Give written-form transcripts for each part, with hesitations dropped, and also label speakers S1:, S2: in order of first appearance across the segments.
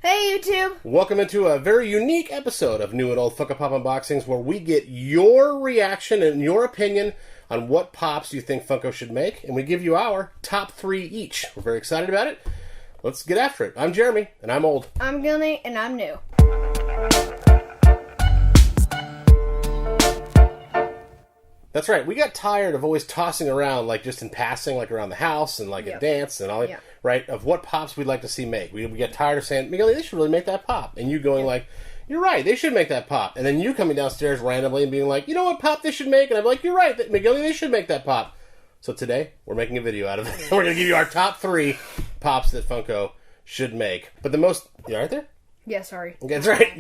S1: Hey YouTube!
S2: Welcome into a very unique episode of New and Old Funko Pop Unboxings where we get your reaction and your opinion on what pops you think Funko should make, and we give you our top 3 each. We're very excited about it. Let's get after it. I'm Jeremy, and I'm old.
S1: I'm Gilney, and I'm new.
S2: That's right. We got tired of always tossing around, like just in passing, like around the house and like at dance and all that, right? Of what pops we'd like to see make. We get tired of saying, Miguel, they should really make that pop. And you going like, you're right, they should make that pop. And then you coming downstairs randomly and being like, you know what pop they should make? And I'm like, you're right, Miguel, they should make that pop. So today, we're making a video out of it. We're going to give you our top 3 pops that Funko should make. But the most... You all right there?
S1: Yeah, sorry.
S2: Okay, that's right.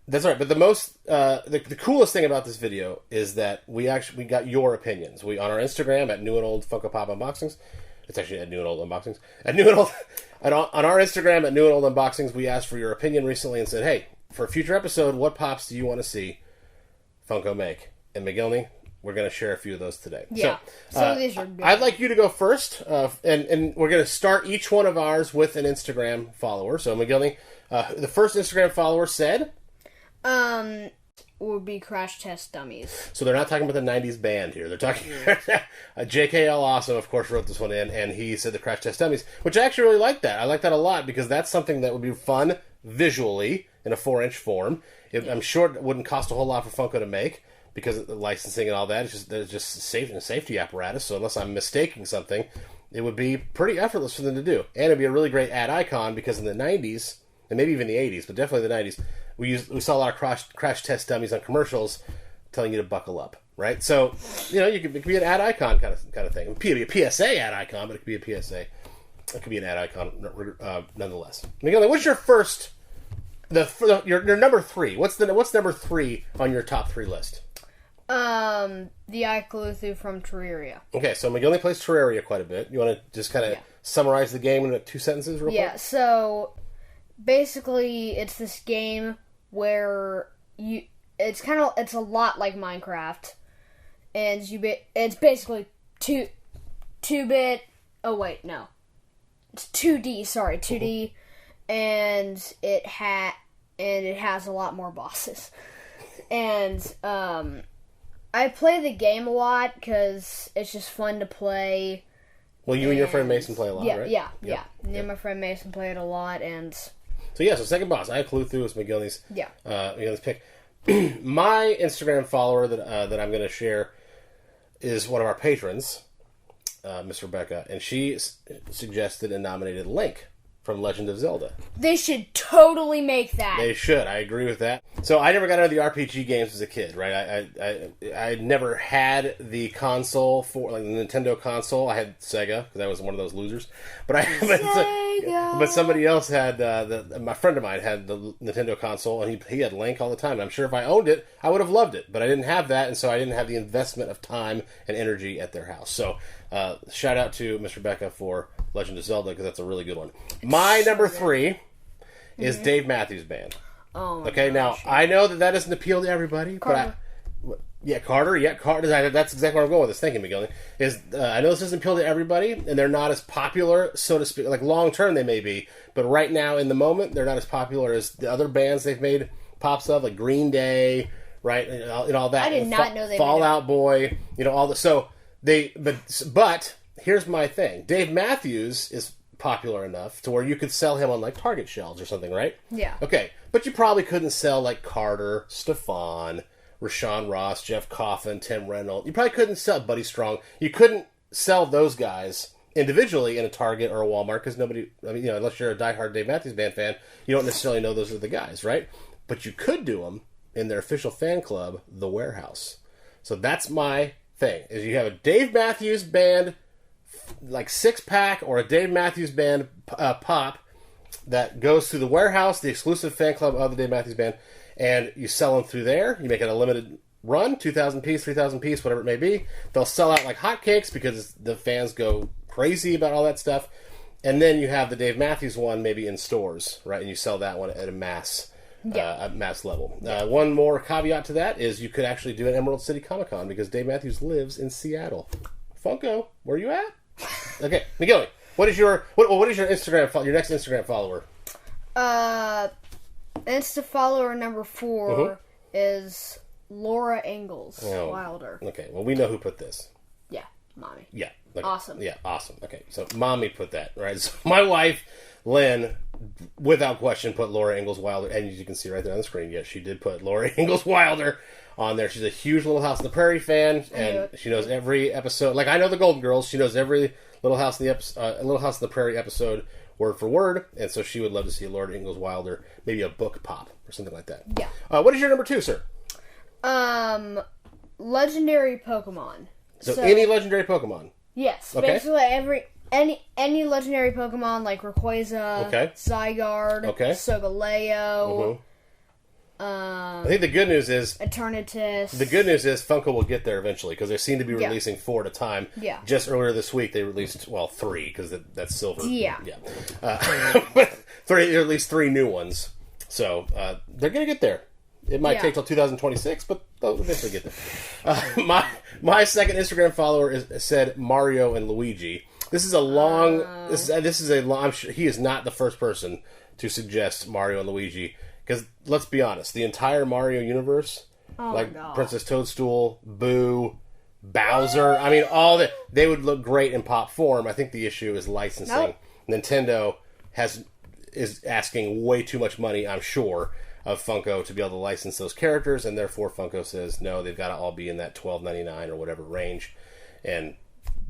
S2: That's right, but the most, the coolest thing about this video is that we got your opinions. We on our Instagram at New and Old Funko Pop Unboxings. It's actually at New and Old Unboxings. On our Instagram at New and Old Unboxings, we asked for your opinion recently and said, hey, for a future episode, what pops do you want to see Funko make? And McGillney, we're going to share a few of those today.
S1: Yeah. So these are good.
S2: I'd like you to go first, and we're going to start each one of ours with an Instagram follower. So McGillney, the first Instagram follower said...
S1: would be Crash Test Dummies.
S2: So they're not talking about the 90s band here. They're talking... JKL Awesome, of course, wrote this one in, and he said the Crash Test Dummies, which I actually really like that. I like that a lot, because that's something that would be fun visually in a 4-inch form. I'm sure it wouldn't cost a whole lot for Funko to make, because of the licensing and all that. It's just safety apparatus, so unless I'm mistaking something, it would be pretty effortless for them to do. And it'd be a really great ad icon, because in the 90s, and maybe even the 80s, but definitely the 90s, we saw a lot of crash test dummies on commercials telling you to buckle up, right? So, you know, it could be an ad icon kind of thing. It could be a PSA ad icon, but it could be a PSA. It could be an ad icon nonetheless. Miguel, what's your first, your number 3? What's number 3 on your top 3 list?
S1: The Ikaluthu from Terraria.
S2: Okay, so McGillney plays Terraria quite a bit. You want to just kind of summarize the game in 2 sentences real quick?
S1: Yeah, so basically it's this game where it's a lot like Minecraft, and it's basically 2-bit. Oh wait, no, it's 2D. Sorry, 2D, and it has a lot more bosses. And I play the game a lot because it's just fun to play.
S2: Well, you and your friend Mason play a lot, right?
S1: Yeah. Me and my friend Mason play it a lot, and...
S2: So second boss, I Clue-Through is McGillney's pick. My Instagram follower that I'm going to share is one of our patrons, Miss Rebecca, and she suggested and nominated Link from Legend of Zelda.
S1: They should totally make that.
S2: They should. I agree with that. So I never got into the RPG games as a kid, right? I never had the console for like the Nintendo console. I had Sega because I was one of those losers. But somebody else had my friend of mine had the Nintendo console, and he had Link all the time. And I'm sure if I owned it, I would have loved it. But I didn't have that, and so I didn't have the investment of time and energy at their house. So shout out to Miss Rebecca for Legend of Zelda, because that's a really good one. My number 3 is Dave Matthews Band.
S1: Oh my
S2: okay,
S1: gosh.
S2: Now, I know that doesn't appeal to everybody,
S1: Carter.
S2: Carter. That's exactly where I'm going with this. Thank you, McGillney. I know this doesn't appeal to everybody, and they're not as popular, so to speak. Like, long term they may be, but right now, in the moment, they're not as popular as the other bands they've made pops of, like Green Day, right, and all that.
S1: I did not know they
S2: Fall Out Boy, all the... So, but here's my thing. Dave Matthews is popular enough to where you could sell him on like Target shelves or something, right?
S1: Yeah.
S2: Okay, but you probably couldn't sell like Carter, Stefan, Rashawn Ross, Jeff Coffin, Tim Reynolds. You probably couldn't sell Buddy Strong. You couldn't sell those guys individually in a Target or a Walmart because nobody, unless you're a diehard Dave Matthews Band fan, you don't necessarily know those are the guys, right? But you could do them in their official fan club, The Warehouse. So that's my thing, is you have a Dave Matthews Band like 6-pack or a Dave Matthews Band pop that goes through The Warehouse, the exclusive fan club of the Dave Matthews Band, and you sell them through there. You make it a limited run, 2,000 piece, 3,000 piece, whatever it may be. They'll sell out like hotcakes because the fans go crazy about all that stuff. And then you have the Dave Matthews one maybe in stores, right? And you sell that one at a mass level. One more caveat to that is you could actually do an Emerald City Comic Con because Dave Matthews lives in Seattle. Funko, where are you at? Okay, McGilly, what is your Instagram? Your next Instagram follower?
S1: Insta follower number 4 is Laura Ingalls Wilder.
S2: Okay, well, we know who put this.
S1: Yeah, mommy.
S2: Yeah.
S1: Awesome.
S2: Yeah, awesome. Okay, so mommy put that, right? So my wife, Lynn, without question, put Laura Ingalls Wilder, and as you can see right there on the screen, yes, she did put Laura Ingalls Wilder on there. She's a huge Little House on the Prairie fan, and she knows every episode. Like, I know the Golden Girls. She knows every Little House on the Prairie episode word for word, and so she would love to see Laura Ingalls Wilder, maybe a book pop or something like that.
S1: Yeah.
S2: What is your number 2, sir?
S1: Legendary Pokemon.
S2: So any legendary Pokemon.
S1: Yes, basically any legendary Pokemon like Rayquaza, Zygarde, Solgaleo.
S2: I think the good news is
S1: Eternatus.
S2: The good news is Funko will get there eventually because they seem to be releasing 4 at a time.
S1: Yeah.
S2: Just earlier this week they released 3 because that's silver.
S1: Yeah.
S2: Three, or at least 3 new ones. So they're gonna get there. It might take till 2026, but they'll eventually get there. My second Instagram follower said Mario and Luigi. This is a long. This is a long. I'm sure he is not the first person to suggest Mario and Luigi. Because let's be honest, the entire Mario universe, Princess Toadstool, Boo, Bowser, I mean, they would look great in pop form. I think the issue is licensing.
S1: Nope.
S2: Nintendo is asking way too much money, I'm sure, of Funko to be able to license those characters, and therefore Funko says no, they've got to all be in that $12.99 or whatever range, and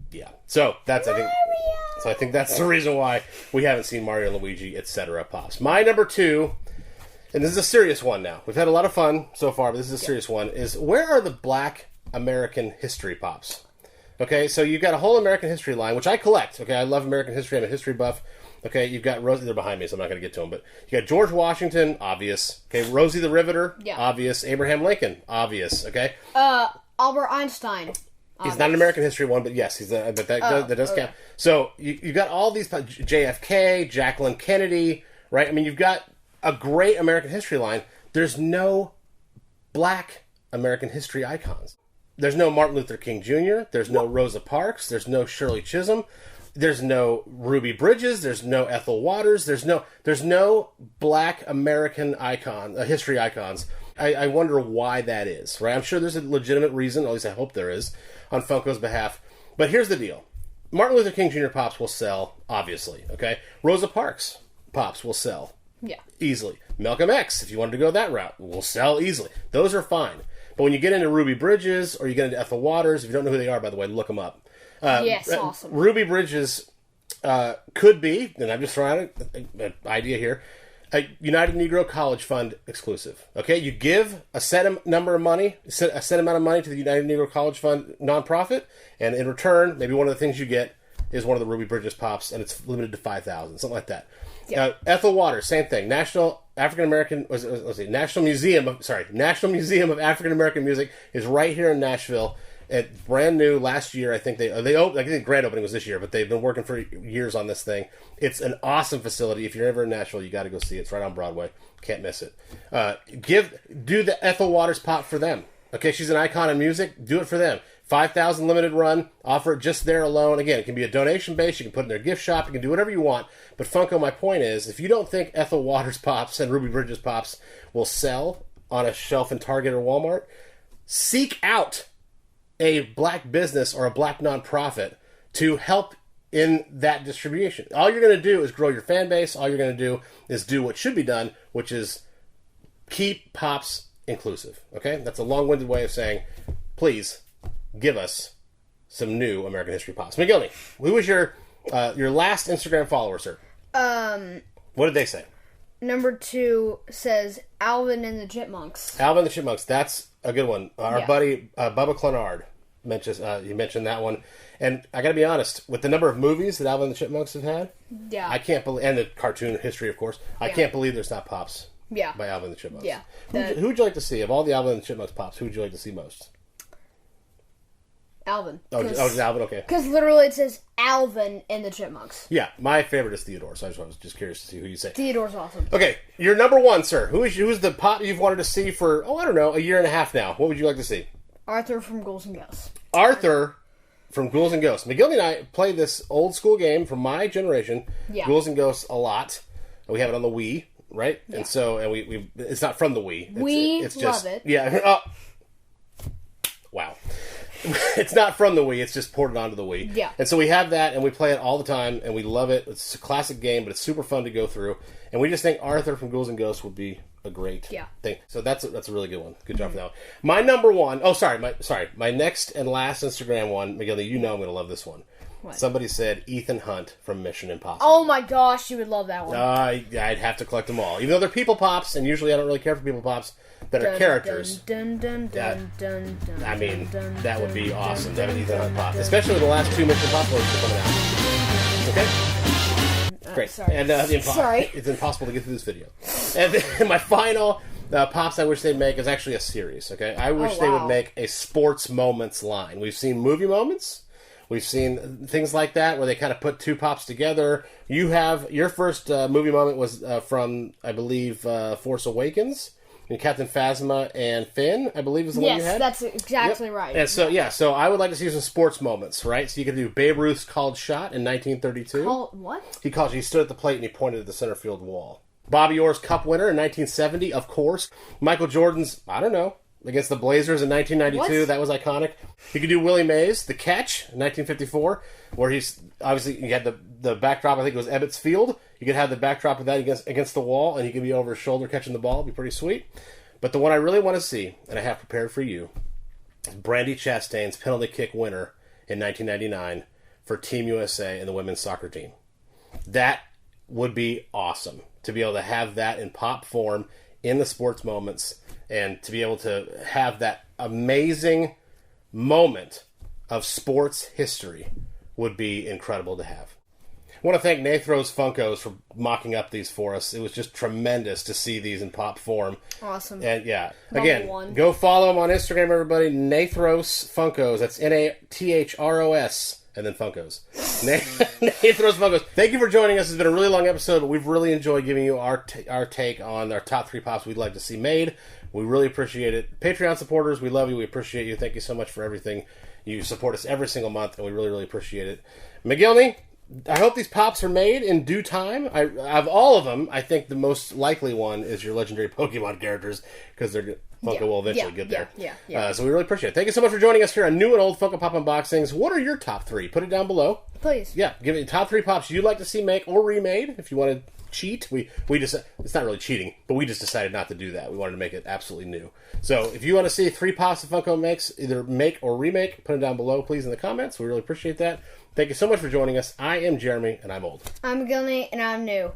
S2: yeah. So I think that's the reason why we haven't seen Mario and Luigi, etc. pops. My number 2. And this is a serious one now. We've had a lot of fun so far, but this is a serious one, is where are the Black American history pops? Okay, so you've got a whole American history line, which I collect. Okay, I love American history. I'm a history buff. Okay, you've got Rosie, they're behind me, so I'm not going to get to them, but you got George Washington, obvious. Okay, Rosie the Riveter, obvious. Abraham Lincoln, obvious. Okay.
S1: Albert Einstein.
S2: He's not an American history one, but yes, that does count. So you've got all these, JFK, Jacqueline Kennedy, right? I mean, you've got a great American history line. There's no Black American history icons. There's no Martin Luther King Jr. There's no Rosa Parks. There's no Shirley Chisholm. There's no Ruby Bridges. There's no Ethel Waters. There's no Black American history icons. I wonder why that is, right? I'm sure there's a legitimate reason, at least I hope there is, on Funko's behalf. But here's the deal. Martin Luther King Jr. pops will sell, obviously, okay? Rosa Parks pops will sell.
S1: Yeah.
S2: Easily. Malcolm X, if you wanted to go that route, will sell easily. Those are fine. But when you get into Ruby Bridges or you get into Ethel Waters, if you don't know who they are, by the way, look them up.
S1: Yes, awesome.
S2: Ruby Bridges could be, and I'm just throwing out an idea here, a United Negro College Fund exclusive. Okay, you give a set amount of money to the United Negro College Fund nonprofit, and in return, maybe one of the things you get is one of the Ruby Bridges pops, and it's limited to 5,000, something like that. Yep. Ethel Waters, same thing. National Museum of African American Music is right here in Nashville. It's brand new last year. I think I think the grand opening was this year, but they've been working for years on this thing. It's an awesome facility. If you're ever in Nashville, you got to go see it. It's right on Broadway. Can't miss it. Do the Ethel Waters pop for them. Okay, she's an icon in music. Do it for them. 5,000 limited run. Offer it just there alone. Again, it can be a donation base. You can put it in their gift shop. You can do whatever you want. But Funko, my point is, if you don't think Ethel Waters pops and Ruby Bridges pops will sell on a shelf in Target or Walmart, seek out a Black business or a Black nonprofit to help in that distribution. All you're going to do is grow your fan base. All you're going to do is do what should be done, which is keep pops inclusive. Okay? That's a long-winded way of saying, please give us some new American history pops. McGillney, who was your last Instagram follower, sir? What did they say?
S1: Number 2 says Alvin and the Chipmunks.
S2: Alvin and the Chipmunks. That's a good one. Our buddy bubbaclinard mentioned that one. And I got to be honest, with the number of movies that Alvin and the Chipmunks have had, I can't believe, and the cartoon history, of course, I can't believe there's not pops by Alvin and the Chipmunks.
S1: Yeah.
S2: Who would you like to see? Of all the Alvin and the Chipmunks pops, who would you like to see most?
S1: Alvin.
S2: Oh, it's Alvin, okay.
S1: Because literally it says Alvin and the Chipmunks.
S2: Yeah, my favorite is Theodore, so I was just curious to see who you say.
S1: Theodore's awesome. Okay,
S2: your number 1, sir. Who's the pop you've wanted to see for, I don't know, a year and a half now? What would you like to see?
S1: Arthur from Ghouls and Ghosts.
S2: Arthur from Ghouls and Ghosts. McGillney and I play this old school game from my generation, Ghouls and Ghosts, a lot. We have it on the Wii. right?
S1: Yeah.
S2: And so, and we it's not from the Wii.
S1: It's love it.
S2: Yeah. Wow. It's not from the Wii, it's just ported onto the Wii.
S1: Yeah.
S2: And so we have that, and we play it all the time, and we love it. It's a classic game, but it's super fun to go through. And we just think Arthur from Ghouls and Ghosts would be a great thing. So that's a really good one. Good job for that one. My number one, my next and last Instagram one, Miguel, you know I'm going to love this one.
S1: What?
S2: Somebody said Ethan Hunt from Mission Impossible.
S1: Oh my gosh, you would love that one.
S2: I'd have to collect them all. Even though they're People Pops, and usually I don't really care for People Pops that are characters. I mean, that would be awesome to have an Ethan Hunt Pop. Especially with the last 2 Mission Impossible are coming out. Okay? Great.
S1: Sorry.
S2: And it's impossible to get through this video. And then my final Pops I wish they'd make is actually a series, okay? I wish they would make a sports moments line. We've seen movie moments. We've seen things like that where they kind of put 2 Pops together. You have your first movie moment was from, I believe, Force Awakens. And Captain Phasma and Finn, I believe, is the one you had.
S1: Yes, that's exactly right.
S2: And so, so I would like to see some sports moments, right? So you could do Babe Ruth's called shot in 1932.
S1: What?
S2: He stood at the plate and he pointed at the center field wall. Bobby Orr's Cup winner in 1970, of course. Michael Jordan's, I don't know, against the Blazers in 1992. That was iconic. You could do Willie Mays, The Catch, in 1954, where he's, obviously, you had the backdrop, I think it was Ebbets Field. You could have the backdrop of that against the wall, and he could be over his shoulder catching the ball. It'd be pretty sweet. But the one I really want to see, and I have prepared for you, is Brandi Chastain's penalty kick winner in 1999 for Team USA and the women's soccer team. That would be awesome, to be able to have that in pop form in the sports moments, and to be able to have that amazing moment of sports history would be incredible to have. I want to thank Nathros Funkos for mocking up these for us. It was just tremendous to see these in pop form.
S1: Awesome.
S2: And again, go follow them on Instagram, everybody. Nathros Funkos. That's Nathros and then Funkos. Nathros Funkos. Thank you for joining us. It's been a really long episode, but we've really enjoyed giving you our take on our top 3 Pops we'd like to see made. We really appreciate it. Patreon supporters, we love you. We appreciate you. Thank you so much for everything. You support us every single month, and we really, really appreciate it. McGilney, I hope these Pops are made in due time. Of all of them, I think the most likely one is your legendary Pokemon characters, because Funko will eventually get there. So we really appreciate it. Thank you so much for joining us here on New and Old Funko Pop Unboxings. What are your top 3? Put it down below.
S1: Please.
S2: Yeah, give me the top 3 Pops you'd like to see make or remade. If you want to cheat, we just, it's not really cheating, but we just decided not to do that. We wanted to make it absolutely new. So if you want to see 3 Pops that Funko makes, either make or remake, put it down below, please, in the comments. We really appreciate that. Thank you so much for joining us. I am Jeremy, and I'm old.
S1: I'm Gilney, and I'm new.